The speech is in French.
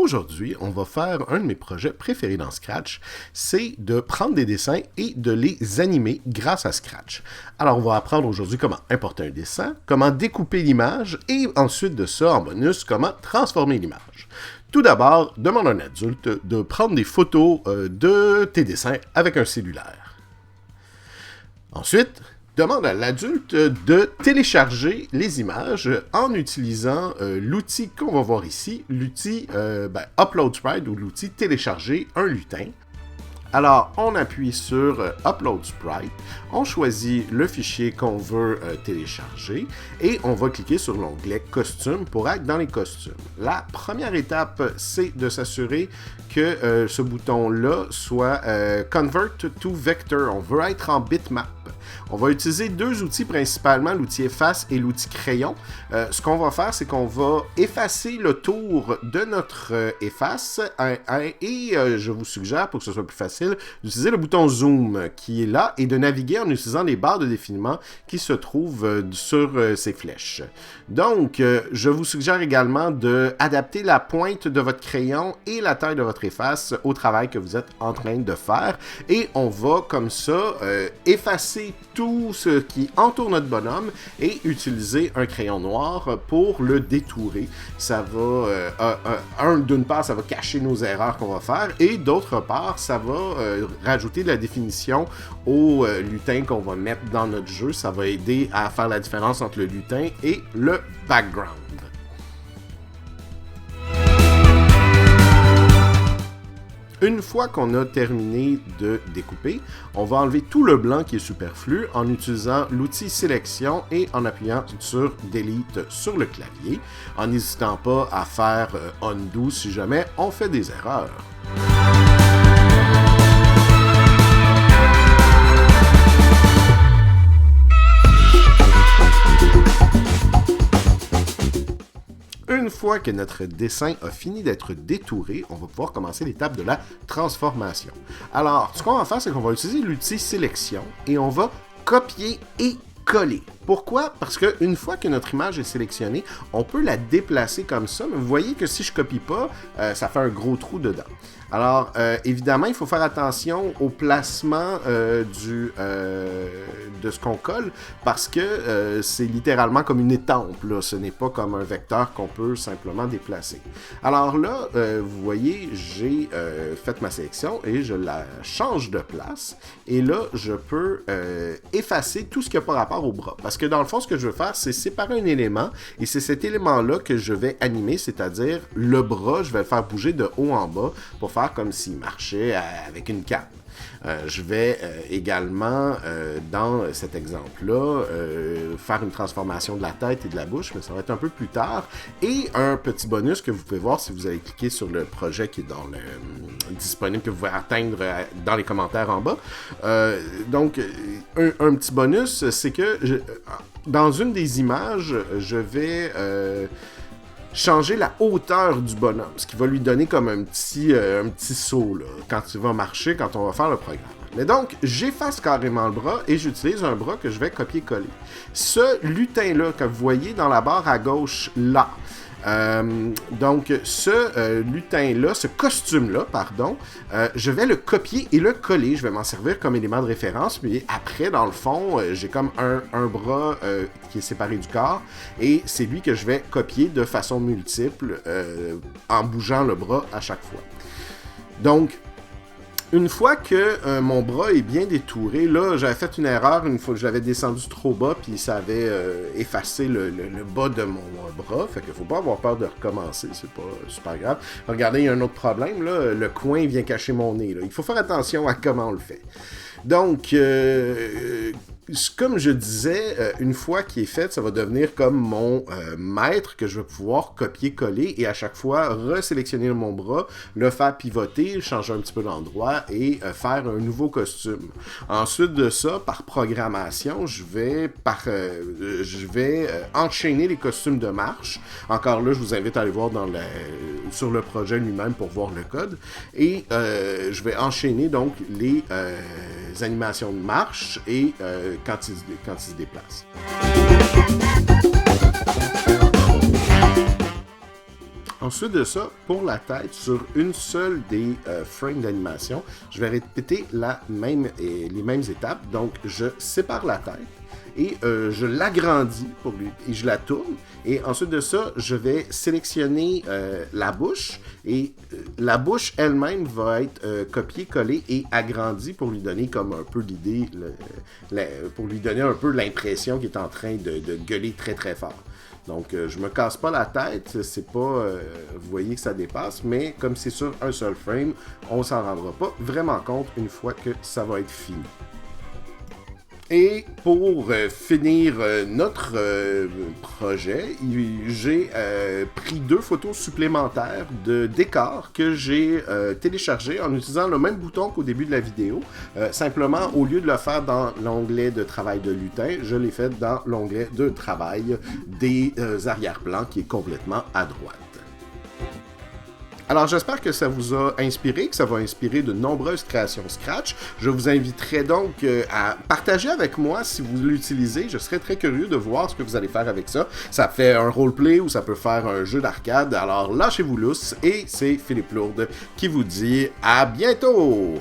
Aujourd'hui, on va faire un de mes projets préférés dans Scratch, c'est de prendre des dessins et de les animer grâce à Scratch. Alors, on va apprendre aujourd'hui comment importer un dessin, comment découper l'image et ensuite de ça, en bonus, comment transformer l'image. Tout d'abord, demande à un adulte de prendre des photos de tes dessins avec un cellulaire. Ensuite, demande à l'adulte de télécharger les images en utilisant l'outil qu'on va voir ici, l'outil Upload Sprite ou l'outil Télécharger un lutin. Alors, on appuie sur Upload Sprite, on choisit le fichier qu'on veut télécharger et on va cliquer sur l'onglet Costume pour être dans les costumes. La première étape, c'est de s'assurer que ce bouton-là soit Convert to Vector. On veut être en bitmap. On va utiliser deux outils principalement, l'outil efface et l'outil crayon. Ce qu'on va faire, c'est qu'on va effacer le tour de notre efface et je vous suggère, pour que ce soit plus facile, d'utiliser le bouton zoom qui est là et de naviguer en utilisant les barres de défilement qui se trouvent sur ces flèches. Donc, je vous suggère également d'adapter la pointe de votre crayon et la taille de votre efface au travail que vous êtes en train de faire. Et on va, comme ça, effacer tout ce qui entoure notre bonhomme et utiliser un crayon noir pour le détourer. Ça va, d'une part, ça va cacher nos erreurs qu'on va faire et d'autre part, ça va rajouter de la définition au lutin qu'on va mettre dans notre jeu. Ça va aider à faire la différence entre le lutin et le background. Une fois qu'on a terminé de découper, on va enlever tout le blanc qui est superflu en utilisant l'outil sélection et en appuyant sur Delete sur le clavier, en n'hésitant pas à faire Undo si jamais on fait des erreurs. Une fois que notre dessin a fini d'être détouré, on va pouvoir commencer l'étape de la transformation. Alors, ce qu'on va faire, c'est qu'on va utiliser l'outil sélection et on va copier et coller. Pourquoi? Parce qu'une fois que notre image est sélectionnée, on peut la déplacer comme ça, mais vous voyez que si je ne copie pas, ça fait un gros trou dedans. Alors, évidemment, il faut faire attention au placement de ce qu'on colle parce que c'est littéralement comme une étampe, là. Ce n'est pas comme un vecteur qu'on peut simplement déplacer. Alors là, vous voyez, j'ai fait ma sélection et je la change de place. Et là, je peux effacer tout ce qui n'a pas rapport au bras. Parce que dans le fond, ce que je veux faire, c'est séparer un élément et c'est cet élément-là que je vais animer, c'est-à-dire le bras, je vais le faire bouger de haut en bas pour faire comme s'il marchait avec une canne. Je vais également, dans cet exemple-là, faire une transformation de la tête et de la bouche, mais ça va être un peu plus tard. Et un petit bonus que vous pouvez voir si vous allez cliquer sur le projet qui est disponible, que vous pouvez atteindre dans les commentaires en bas. Donc, un petit bonus, c'est que dans une des images, je vais changer la hauteur du bonhomme, ce qui va lui donner comme un petit saut là, quand il va marcher, quand on va faire le programme. Mais donc, j'efface carrément le bras et j'utilise un bras que je vais copier-coller. Ce lutin-là que vous voyez dans la barre à gauche là, donc ce lutin-là, ce costume-là, pardon, je vais le copier et le coller. Je vais m'en servir comme élément de référence, mais après, dans le fond, j'ai comme un bras qui est séparé du corps et c'est lui que je vais copier de façon multiple en bougeant le bras à chaque fois. Donc, une fois que mon bras est bien détouré, là, j'avais fait une erreur une fois que je l'avais descendu trop bas, puis ça avait effacé le bas de mon bras. Fait qu'il faut pas avoir peur de recommencer, c'est pas super grave. Regardez, il y a un autre problème, là, le coin vient cacher mon nez. Là. Il faut faire attention à comment on le fait. Donc, comme je disais, une fois qu'il est fait, ça va devenir comme mon maître que je vais pouvoir copier-coller et à chaque fois resélectionner mon bras, le faire pivoter, changer un petit peu d'endroit et faire un nouveau costume. Ensuite de ça, par programmation, je vais enchaîner les costumes de marche. Encore là, je vous invite à aller voir sur le projet lui-même pour voir le code. Et je vais enchaîner donc les animations de marche et quand il se déplace. Ensuite de ça, pour la tête, sur une seule des frames d'animation, je vais répéter les mêmes étapes. Donc, je sépare la tête et je l'agrandis et je la tourne. Et ensuite de ça, je vais sélectionner la bouche et la bouche elle-même va être copiée, collée et agrandie pour lui donner comme un peu l'idée, pour lui donner un peu l'impression qu'il est en train de gueuler très très fort. Donc, je me casse pas la tête, c'est pas, vous voyez que ça dépasse, mais comme c'est sur un seul frame, on s'en rendra pas vraiment compte une fois que ça va être fini. Et pour finir notre projet, j'ai pris 2 photos supplémentaires de décors que j'ai téléchargés en utilisant le même bouton qu'au début de la vidéo. Simplement, au lieu de le faire dans l'onglet de travail de lutin, je l'ai fait dans l'onglet de travail des arrière-plans qui est complètement à droite. Alors, j'espère que ça vous a inspiré, que ça va inspirer de nombreuses créations Scratch. Je vous inviterai donc à partager avec moi si vous l'utilisez. Je serais très curieux de voir ce que vous allez faire avec ça. Ça fait un roleplay ou ça peut faire un jeu d'arcade. Alors, lâchez-vous lousse et c'est Philippe Lourde qui vous dit à bientôt!